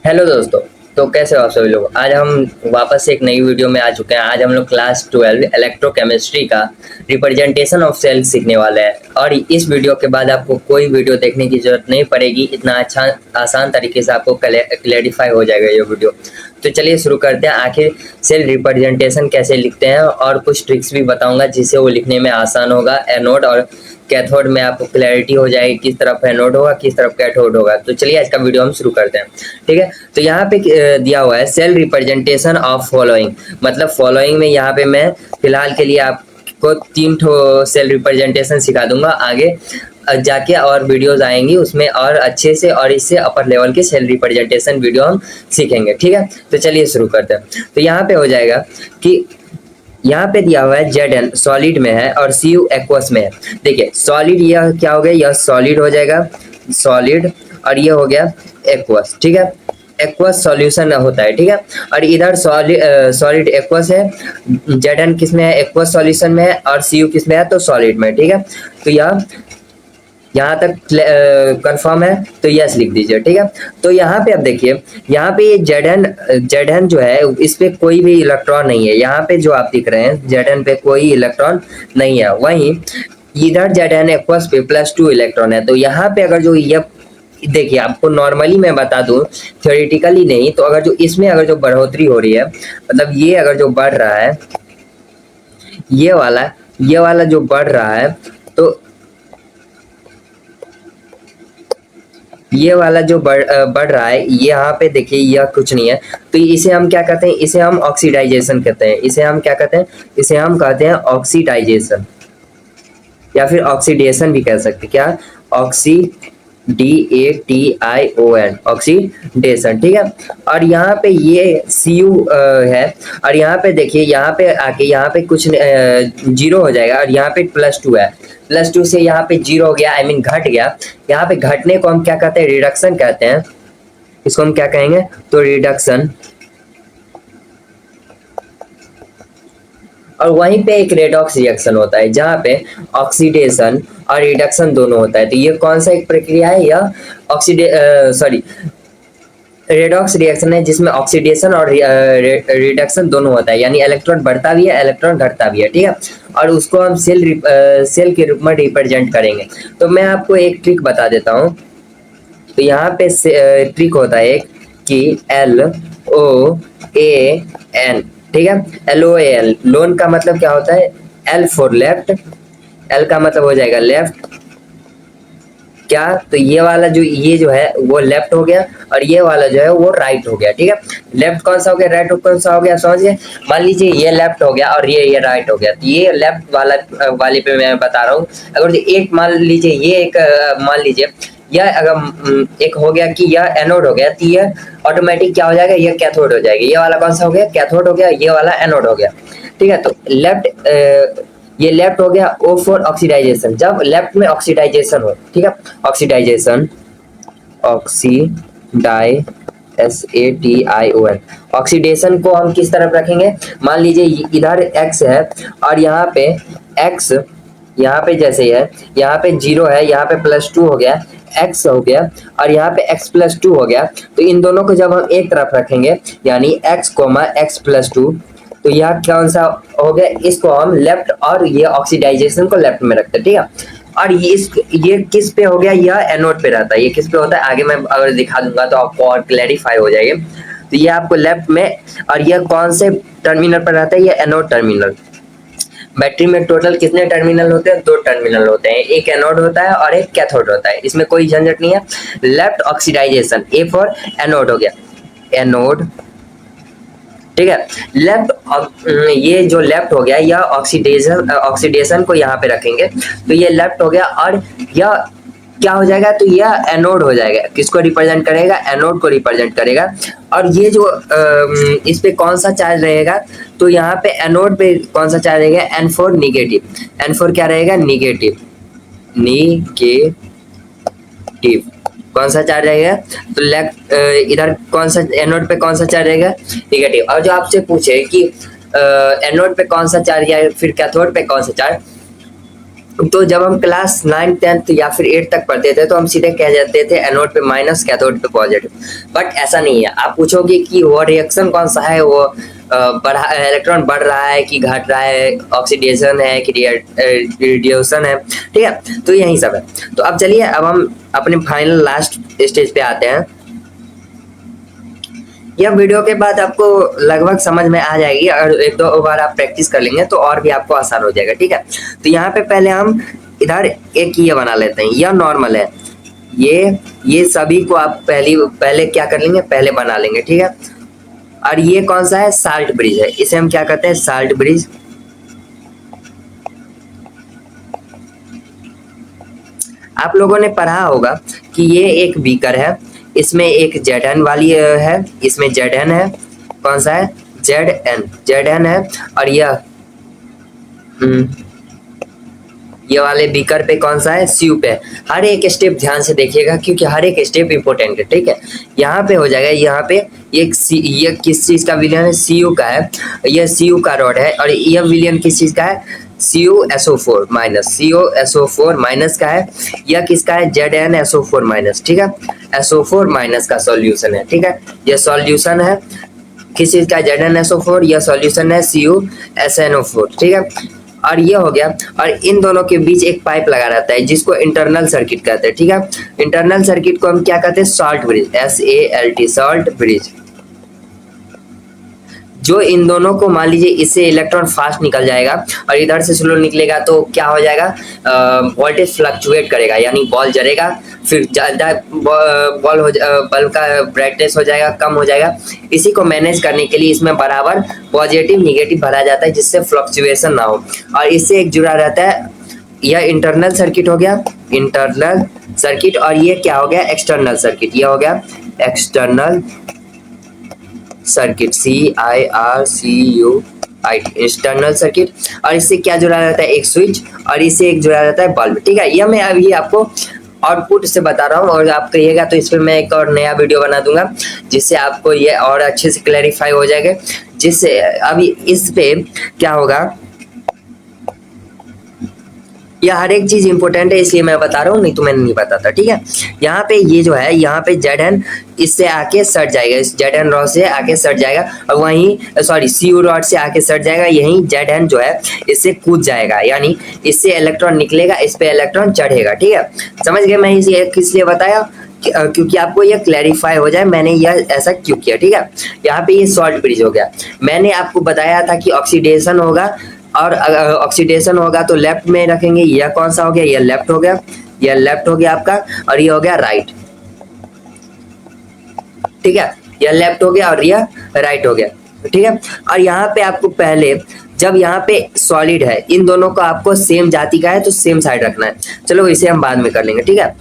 Hello दोस्तों। तो कैसे हो आप सभी लोग। आज हम वापस से एक नई वीडियो में आ चुके हैं। आज हम लोग क्लास 12 इलेक्ट्रोकेमिस्ट्री का रिप्रेजेंटेशन ऑफ सेल सीखने वाले हैं और इस वीडियो के बाद आपको कोई वीडियो देखने की जरूरत नहीं पड़ेगी। इतना अच्छा आसान तरीके से आपको क्लैरिफाई हो जाएगा ये वीडियो। तो चलिए शुरू करते हैं। आखिर सेल रिप्रेजेंटेशन कैसे लिखते हैं और कुछ ट्रिक्स भी बताऊंगा जिससे वो लिखने में आसान होगा। एनोड और कैथोड में आपको क्लैरिटी हो जाएगी किस तरफ एनोड होगा किस तरफ कैथोड होगा। तो चलिए आज का वीडियो हम शुरू करते हैं। ठीक है, तो यहाँ पे दिया हुआ है सेल रिप्रेजेंटेशन ऑफ फॉलोइंग। मतलब फॉलोइंग में यहाँ पे मैं फिलहाल के लिए आपको 3 ठो सेल रिप्रेजेंटेशन सिखा दूंगा। आगे जाके और वीडियोस आएंगी उसमें और अच्छे से और इससे अपर लेवल के सेल रिप्रेजेंटेशन वीडियो हम सीखेंगे। ठीक है, तो चलिए शुरू करते हैं। तो यहाँ पे हो जाएगा कि यहाँ पे दिया हुआ है Zn सॉलिड में है और Cu एक्वस में है। देखिए सॉलिड यह क्या हो गया, यह सॉलिड हो जाएगा सॉलिड और ये हो गया एक्वस। ठीक है, एक्वस सॉल्यूशन होता है। ठीक है, और इधर सॉलिड एक्वस है, Zn किस में है, एक्वस सॉल्यूशन में है और Cu किस में है, तो सॉलिड में। ठीक है, तो यह यहाँ तक कंफर्म है तो यस लिख दीजिए। ठीक है, तो यहाँ पे अब देखिए यहाँ पे ये Zn जो है इस पे कोई भी इलेक्ट्रॉन नहीं है। यहाँ पे जो आप दिख रहे हैं Zn पे कोई इलेक्ट्रॉन नहीं है। वहीं इधर Zn एक्वस पे +2 इलेक्ट्रॉन है। तो यहाँ पे अगर जो ये देखिए आपको नॉर्मली मैं बता दूं, थ्योरेटिकली नहीं, तो अगर जो इसमें अगर जो बढ़ोतरी हो रही है, मतलब ये अगर जो बढ़ रहा है, ये वाला जो बढ़ रहा है, तो ये वाला जो बढ़ रहा है यहाँ पे देखिए यह कुछ नहीं है। तो इसे हम क्या कहते हैं, इसे हम ऑक्सीडाइजेशन कहते हैं। इसे हम क्या कहते हैं, इसे हम कहते हैं ऑक्सीडाइजेशन या फिर ऑक्सीडेशन भी कह सकते हैं। क्या, ऑक्सीडेशन, ऑक्सीडेशन। ठीक है, और यहाँ पे ये Cu है और यहाँ पे देखिए यहाँ पे आके यहाँ पे कुछ 0 हो जाएगा और यहाँ पे +2 है। +2 से यहाँ पे 0 हो गया, आई मीन घट गया। यहाँ पे घटने को हम क्या कहते हैं, रिडक्शन कहते हैं। इसको हम क्या कहेंगे, तो रिडक्शन। और वहीं पे एक रेडॉक्स रिएक्शन होता है जहाँ पे ऑक्सीडेशन और रिडक्शन दोनों होता है। तो ये कौन सा एक प्रक्रिया है, यह रेडॉक्स रिएक्शन है जिसमें ऑक्सीडेशन और रिडक्शन दोनों होता है। यानी इलेक्ट्रॉन बढ़ता भी है इलेक्ट्रॉन घटता भी है। ठीक है, और उसको हम सेल के रूप में रिप्रेजेंट करेंगे। तो मैं आपको एक ट्रिक बता देता हूँ। तो यहाँ पे ट्रिक होता है एक कि LOAN। ठीक है, LOAN, लोन का मतलब क्या होता है, L फॉर लेफ्ट, L का मतलब हो जाएगा लेफ्ट। क्या, तो ये वाला जो ये जो है वो लेफ्ट हो गया और ये वाला जो है वो राइट हो गया। ठीक है, लेफ्ट कौन सा हो गया, राइट कौन सा हो गया, समझिए। मान लीजिए ये लेफ्ट हो गया और ये राइट हो गया। तो ये लेफ्ट वाले पे मैं बता रहा हूँ। अगर एक मान लीजिए ये एक मान लीजिए यह अगर एक हो गया कि यह एनोड हो गया, तो यह ऑटोमेटिक क्या हो जाएगा, यह कैथोड हो जाएगा। ये वाला कौन सा हो गया, कैथोड हो गया, ये वाला एनोड हो गया। ठीक है, तो ये लेफ्ट हो गया O फॉर ऑक्सीडाइजेशन। जब लेफ्ट में ऑक्सीडाइजेशन हो, ठीक है, ऑक्सीडाइजेशन, SATION, ऑक्सीडेशन को हम किस तरफ रखेंगे, मान लीजिए इधर X है और यहाँ पे X यहाँ पे जैसे है, यहाँ पे 0 है, यहाँ पे +2 हो गया, X हो गया और यहाँ पे X +2 हो गया। तो इन दोनों को जब हम एक तरफ रखेंगे यानी X, X +2, तो यह कौन सा हो गया, इसको हम लेफ्ट और ये ऑक्सीडाइजेशन को लेफ्ट में रखते हैं। ठीक है, और ये किस पे हो गया, यह एनोड पे रहता है। ये किस पे होता है, आगे मैं अगर दिखा दूंगा तो आपको और क्लैरिफाई हो जाएगी। तो ये आपको लेफ्ट में, और यह कौन से टर्मिनल पर रहता है, ये एनोड टर्मिनल। बैटरी में टोटल कितने टर्मिनल होते हैं, 2 टर्मिनल होते हैं, एक एनोड होता है और एक कैथोड होता है। इसमें कोई झंझट नहीं है। Left oxidisation, A for anode हो गया, एनोड। ठीक है, लेफ्ट, ये जो लेफ्ट हो गया यह ऑक्सीडेशन को यहाँ पे रखेंगे। तो ये लेफ्ट हो गया और यह क्या हो जाएगा, तो यह एनोड हो जाएगा। किसको रिप्रेजेंट करेगा, एनोड को रिप्रेजेंट करेगा। और ये जो इस पे कौन सा चार्ज रहेगा, तो यहाँ पे एनोड पे कौन सा चार्ज रहेगा, N for negative. N for क्या रहेगा, निगेटिव, कौन सा चार्ज रहेगा, तो लेफ्ट इधर कौन सा एनोड पे कौन सा चार्ज रहेगा, निगेटिव। और जो आपसे पूछे कि एनोड पे कौन सा चार्ज या फिर कैथोड पे कौन सा चार्ज, तो जब हम क्लास 9, 10 या फिर 8 तक पढ़ते थे तो हम सीधे कह जाते थे एनोड पे माइनस, कैथोड पे पॉजिटिव। बट ऐसा नहीं है। आप पूछोगे कि वो रिएक्शन कौन सा है, वो बढ़ा इलेक्ट्रॉन बढ़ रहा है कि घट रहा है, ऑक्सीडेशन है कि रिड्यूशन है, ठीक है। तो यही सब है। तो अब चलिए, अब हम अपने फाइनल लास्ट स्टेज पे आते हैं। यह वीडियो के बाद आपको लगभग समझ में आ जाएगी और एक दो बार आप प्रैक्टिस कर लेंगे तो और भी आपको आसान हो जाएगा, ठीक है। तो यहाँ पे पहले हम इधर एक ये बना लेते हैं, यह नॉर्मल है। ये सभी को आप पहले क्या कर लेंगे, पहले बना लेंगे, ठीक है। और ये कौन सा है, साल्ट ब्रिज है। इसे हम क्या कहते हैं, साल्ट ब्रिज। आप लोगों ने पढ़ा होगा कि ये एक बीकर है, इसमें एक Zn वाली है, इसमें Zn है, कौन सा है, Zn है। और ये वाले बीकर पे कौन सा है, Cu पे। हर एक स्टेप ध्यान से देखिएगा क्योंकि हर एक स्टेप इंपॉर्टेंट है, ठीक है। यहाँ पे हो जाएगा, यहाँ पे ये किस चीज का विलयन है, Cu का है। ये Cu का रॉड है और यह विलयन किस चीज का है, CuSO4 माइनस, CuSO4 माइनस का है। यह किसका है, ZnSO4 माइनस, ठीक है। SO4 माइनस का सॉल्यूशन है, ठीक है। यह सॉल्यूशन है किस चीज का, ZnSO4। यह सॉल्यूशन है CuSNO4, ठीक है। और ये हो गया। और इन दोनों के बीच एक पाइप लगा रहता है जिसको इंटरनल सर्किट कहते हैं, ठीक है। इंटरनल सर्किट को हम क्या कहते हैं, salt bridge, SALT, salt bridge. जो इन दोनों को, मान लीजिए इससे इलेक्ट्रॉन फास्ट निकल जाएगा और इधर से स्लो निकलेगा तो क्या हो जाएगा, वोल्टेज फ्लक्चुएट करेगा, यानी बॉल जलेगा, फिर ज़्यादा बल्ब का ब्राइटनेस हो जाएगा, कम हो जाएगा। इसी को मैनेज करने के लिए इसमें बराबर पॉजिटिव निगेटिव भरा जाता है जिससे फ्लक्चुएशन ना हो। और इससे एक जुड़ा रहता है, यह इंटरनल सर्किट हो गया, इंटरनल सर्किट। और ये क्या हो गया, एक्सटर्नल सर्किट। यह हो गया external circuit, CIRCUIT, external circuit. और इससे क्या जुड़ा रहता है, एक स्विच। और इससे एक जुड़ा रहता है बल्ब, ठीक है। यह मैं अभी आपको आउटपुट से बता रहा हूँ और आप कहिएगा तो इस पर मैं एक और नया वीडियो बना दूंगा जिससे आपको ये और अच्छे से क्लैरिफाई हो जाएगा। जिससे अभी इस पे क्या होगा, यह हर एक चीज इंपॉर्टेंट है इसलिए मैं बता रहा हूँ, नहीं तो मैंने नहीं बताता, ठीक है। यहाँ पे ये जो है, यहाँ पे Zn इससे आके सट जाएगा, इस Zn रॉड से आके सट जाएगा और वहीं Cu रॉड से आके सट जाएगा, यहीं Zn जो है इससे कूद जाएगा, यानी इससे इलेक्ट्रॉन निकलेगा, इस पे इलेक्ट्रॉन चढ़ेगा, ठीक है। समझ गए मैं इसे किस लिए बताया, क्योंकि आपको यह क्लैरिफाई हो जाए मैंने यह ऐसा क्यों किया, ठीक है। यहाँ पे ये सॉल्ट ब्रिज हो गया। मैंने आपको बताया था कि ऑक्सीडेशन होगा और अगर ऑक्सीडेशन होगा तो लेफ्ट में रखेंगे। यह कौन सा हो गया, यह लेफ्ट हो गया, यह लेफ्ट हो गया आपका, और ये हो गया राइट, ठीक है। यह लेफ्ट हो गया और यह राइट हो गया, ठीक है। और यहाँ पे आपको पहले, जब यहाँ पे सॉलिड है, इन दोनों को आपको सेम जाति का है तो सेम साइड रखना है। चलो इसे हम बाद में कर लेंगे, ठीक है,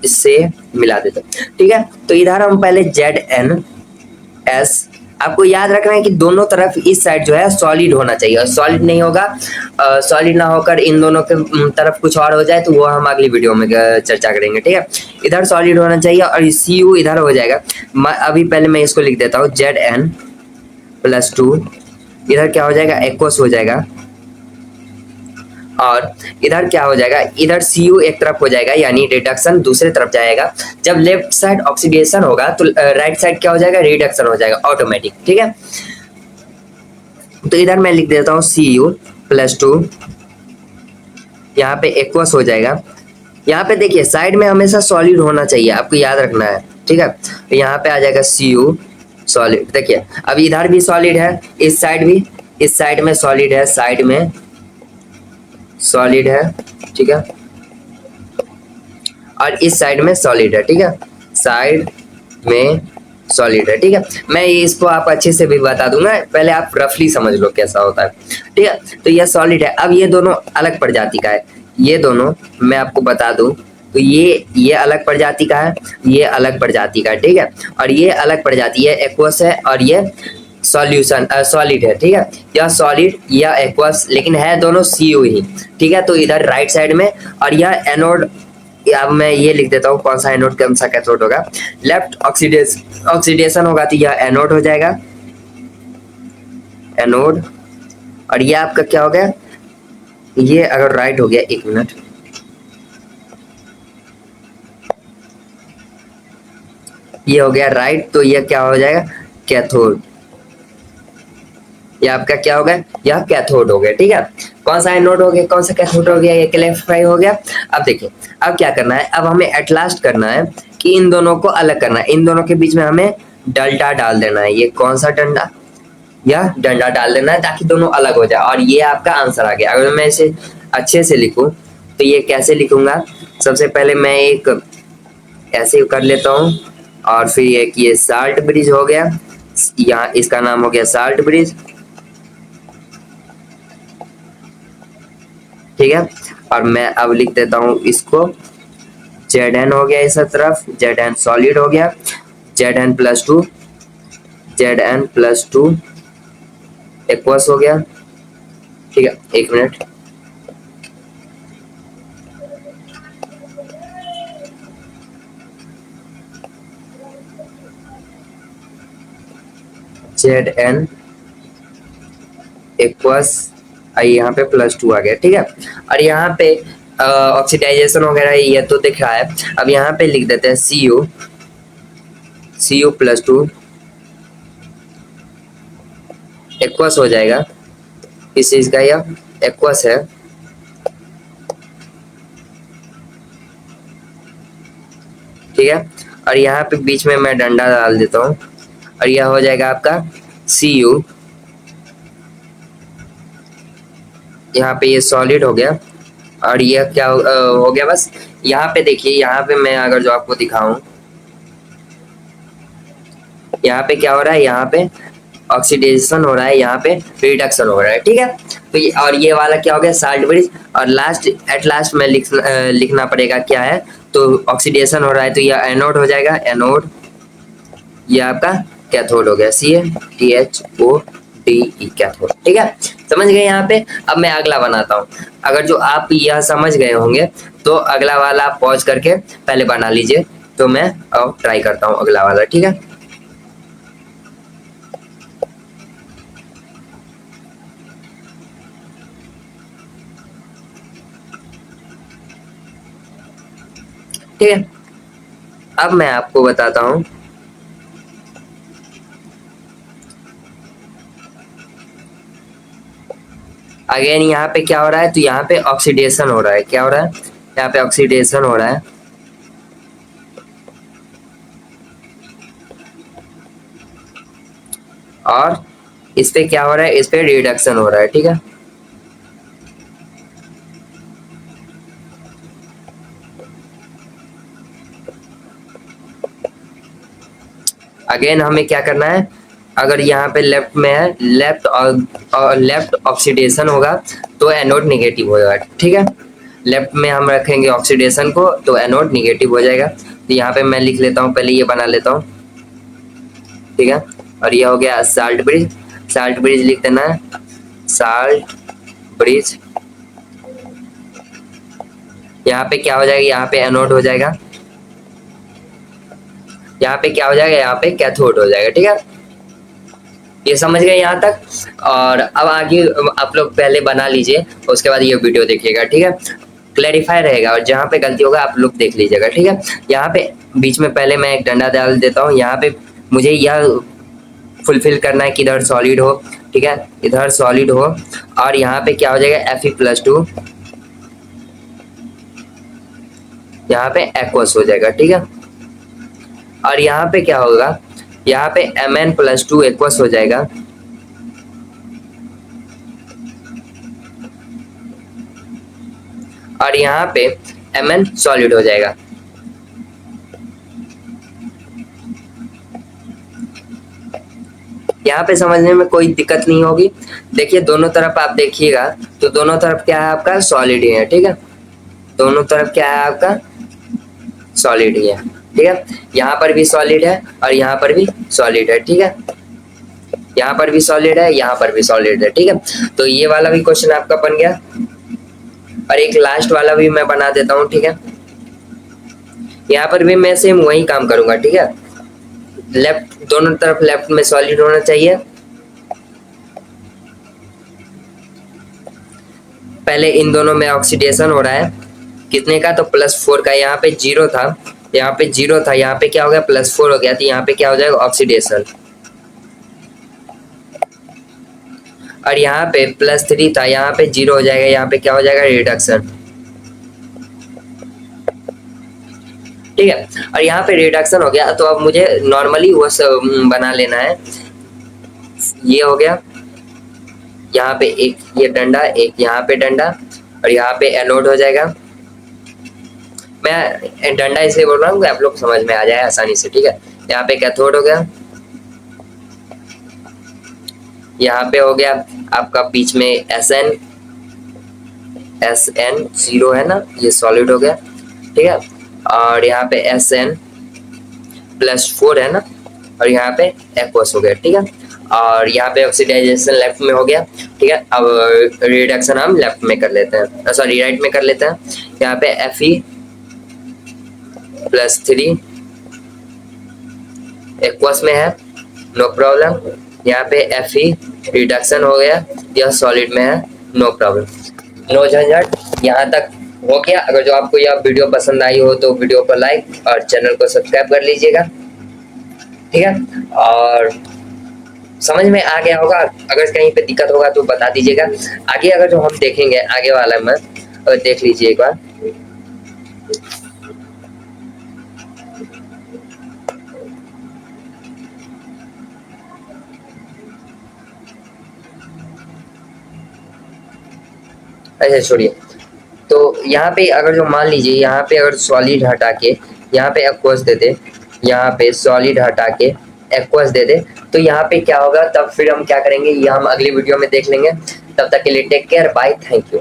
इससे मिला देते, ठीक है। तो इधर हम पहले ZnS, आपको याद रखना है कि दोनों तरफ इस साइड जो है सॉलिड होना चाहिए, और सॉलिड नहीं होगा, सॉलिड ना होकर इन दोनों के तरफ कुछ और हो जाए तो वो हम अगली वीडियो में चर्चा करेंगे, ठीक है। इधर सॉलिड होना चाहिए और Cu इधर हो जाएगा। अभी पहले मैं इसको लिख देता हूँ, Zn+2, इधर क्या हो जाएगा, एक्वस हो जाएगा। और इधर क्या हो जाएगा, इधर Cu एक तरफ हो जाएगा, यानी रिडक्शन दूसरे तरफ जाएगा। जब लेफ्ट साइड ऑक्सीडेशन होगा तो राइट साइड क्या हो जाएगा, रिडक्शन हो जाएगा ऑटोमेटिक, ठीक है। तो इधर मैं लिख देता हूँ Cu+2, यहाँ पे एक्वस हो जाएगा। यहाँ पे देखिए साइड में हमेशा सॉलिड होना चाहिए, आपको याद रखना है, ठीक है। तो यहाँ पे आ जाएगा Cu सॉलिड। देखिए अब इधर भी सॉलिड है, इस साइड भी, इस साइड में सॉलिड है, साइड में सॉलिड है, ठीक है। और इस साइड में सॉलिड है, ठीक है, साइड में सॉलिड है, ठीक है। मैं इसको आप अच्छे से भी बता दूंगा, पहले आप रफली समझ लो कैसा होता है, ठीक है। तो यह सॉलिड है। अब ये दोनों अलग प्रजाति का है, ये दोनों मैं आपको बता दूं तो ये अलग प्रजाति का है, ये अलग प्रजाति का है, ठीक है। और ये अलग प्रजाति, ये एक्वस है और ये सॉल्यूशन सॉलिड है, ठीक है। यह सॉलिड या एक्वस, लेकिन है दोनों Cu ही, ठीक है। तो इधर राइट साइड में, और यह एनोड, अब मैं ये लिख देता हूँ कौन सा एनोड कौन सा कैथोड होगा। लेफ्ट ऑक्सीडेशन होगा तो यह एनोड हो जाएगा, एनोड। और यह आपका क्या हो गया, ये अगर राइट हो गया, 1 मिनट, ये हो गया राइट, तो ये क्या हो जाएगा, कैथोड। ये आपका क्या हो गया, यह कैथोड हो गया। ठीक है, कौन सा एनोड हो गया, कौन सा कैथोड हो गया, ये क्लैरिफाई हो गया। अब देखिए, अब क्या करना है, अब हमें एट लास्ट करना है कि इन दोनों को अलग करना है, इन दोनों के बीच में हमें डंडा डाल देना है। ये कौन सा डंडा, यह डंडा डाल देना है ताकि दोनों अलग हो जाए, और ये आपका आंसर आ गया। अगर मैं इसे अच्छे से लिखूं तो ये कैसे लिखूंगा, सबसे पहले मैं एक ऐसे कर लेता हूँ, और फिर एक ये साल्ट ब्रिज हो गया, यहाँ इसका नाम हो गया साल्ट ब्रिज। ठीक है, और मैं अब लिख देता हूँ इसको Zn हो गया, इस तरफ Zn सॉलिड हो गया, Zn+2, Zn+2 एक्वस हो गया। ठीक है, 1 मिनट, Zn एक्वस, यहाँ पे +2 आ गया। ठीक है, और यहाँ पे ऑक्सीडाइजेशन वगैरह ये तो दिख रहा है। अब यहाँ पे लिख देते हैं Cu+2 एक्वस हो जाएगा, इस चीज का यह एक्वस है। ठीक है, और यहाँ पे बीच में मैं डंडा डाल देता हूँ, और यह हो जाएगा आपका Cu। यहाँ पे ये सॉलिड हो गया, और यह क्या हो गया, बस यहाँ पे देखिए, यहाँ पे मैं अगर जो आपको दिखाऊं, यहाँ पे क्या हो रहा है, यहाँ पे ऑक्सीडेशन हो रहा है, यहाँ पे रिडक्शन हो रहा है। ठीक है, तो ये, और ये वाला क्या हो गया, साल्ट ब्रिज। और लास्ट, एट लास्ट में लिखना पड़ेगा क्या है, तो ऑक्सीडेशन हो रहा है तो यह एनोड हो जाएगा, एनोड। ये आपका कैथोड हो गया, CaThoDe कैथोड। ठीक है, समझ गए यहाँ पे। अब मैं अगला बनाता हूँ। अगर जो आप यह समझ गए होंगे तो अगला वाला आप पॉज करके पहले बना लीजिए, तो मैं अब ट्राई करता हूँ अगला वाला। ठीक है, ठीक है, अब मैं आपको बताता हूँ। अगेन यहाँ पे क्या हो रहा है, तो यहाँ पे ऑक्सीडेशन हो रहा है। क्या हो रहा है, यहाँ पे ऑक्सीडेशन हो रहा है, और इस पे क्या हो रहा है, इस पे रिडक्शन हो रहा है। ठीक है, अगेन हमें क्या करना है, अगर यहाँ पे लेफ्ट में है, लेफ्ट और लेफ्ट ऑक्सीडेशन होगा तो एनोड निगेटिव होगा। ठीक है, लेफ्ट में हम रखेंगे ऑक्सीडेशन को तो एनोड निगेटिव हो जाएगा। तो यहाँ पे मैं लिख लेता हूँ, पहले ये बना लेता हूँ। ठीक है, और ये हो गया साल्ट ब्रिज। साल्ट ब्रिज लिख देना है, साल्ट ब्रिज। यहाँ पे क्या हो जाएगा, यहाँ पे एनोड हो जाएगा, यहाँ पे क्या हो जाएगा, यहाँ पे कैथोड हो जाएगा। ठीक है, ये समझ गए यहाँ तक। और अब आगे आप लोग पहले बना लीजिए, उसके बाद ये वीडियो देखिएगा। ठीक है, क्लैरिफाई रहेगा, और जहाँ पे गलती होगा आप लोग देख लीजिएगा। ठीक है, यहाँ पे बीच में पहले मैं एक डंडा डाल देता हूँ। यहाँ पे मुझे यह फुलफिल करना है कि इधर सॉलिड हो। ठीक है, इधर सॉलिड हो, और यहाँ पे क्या हो जाएगा, Fe+2, यहाँ पे एक्वस हो जाएगा। ठीक है, और यहाँ पे क्या होगा, यहाँ पे Mn+2 एक्वस हो जाएगा, और यहाँ पे Mn सॉलिड हो जाएगा। यहाँ पे समझने में कोई दिक्कत नहीं होगी। देखिए दोनों तरफ आप देखिएगा तो दोनों तरफ क्या है, आपका सॉलिड ही है। ठीक है, दोनों तरफ क्या है, आपका सॉलिड ही है। ठीक है, यहाँ पर भी सॉलिड है और यहाँ पर भी सॉलिड है। ठीक है, यहाँ पर भी सॉलिड है, यहाँ पर भी सॉलिड है। ठीक है, तो ये वाला भी क्वेश्चन आपका बन गया, और एक लास्ट वाला भी मैं बना देता हूँ। ठीक है, यहाँ पर भी मैं सेम वही काम करूंगा। ठीक है, लेफ्ट, दोनों तरफ लेफ्ट में सॉलिड होना चाहिए। पहले इन दोनों में ऑक्सीडेशन हो रहा है कितने का, तो +4 का। यहाँ पे 0 था, यहाँ पे 0 था, यहाँ पे क्या हो गया +4 हो गया, तो यहाँ पे क्या हो जाएगा ऑक्सीडेशन। और यहाँ पे +3 था, यहाँ पे 0 हो जाएगा, यहाँ पे क्या हो जाएगा रिडक्शन। ठीक है, और यहाँ पे रिडक्शन हो गया, तो अब मुझे नॉर्मली वो बना लेना है। ये हो गया, यहाँ पे एक ये डंडा, एक यहाँ पे डंडा, और यहाँ पे एनोड हो जाएगा। मैं डंडा इसलिए बोल रहा हूँ कि आप लोग समझ में आ जाए आसानी से। ठीक है, यहाँ पे कैथोड हो गया, यहाँ पे हो गया आपका बीच में SN 0 है ना, ये सॉलिड हो गया। ठीक है, और यहाँ पे SN +4 है ना, और यहाँ पे एक्वस हो गया। ठीक है, और यहाँ पे ऑक्सीडाइजेशन लेफ्ट में हो गया। ठीक है, अब रिडक्शन हम लेफ्ट में कर लेते हैं, सॉरी राइट में कर लेते हैं। यहाँ पे Fe+3 एक्वस में है, नो प्रॉब्लम। यहाँ पे Fe रिडक्शन हो गया, यह सॉलिड में है, नो प्रॉब्लम, नो झंझट। यहाँ तक हो गया। अगर जो आपको यह वीडियो पसंद आई हो तो वीडियो को लाइक और चैनल को सब्सक्राइब कर लीजिएगा। ठीक है, और समझ में आ गया होगा। अगर कहीं पे दिक्कत होगा तो बता दीजिएगा। आगे अगर जो हम देखेंगे आगे वाला में, देख लीजिए एक बार। अच्छा छोड़िए, तो यहाँ पे अगर जो मान लीजिए यहाँ पे अगर सॉलिड हटा के यहाँ पे एक्वस दे दे, यहाँ पे सॉलिड हटा के एक्वस दे दे, तो यहाँ पे क्या होगा, तब फिर हम क्या करेंगे ये हम अगली वीडियो में देख लेंगे। तब तक के लिए take care, bye, thank you.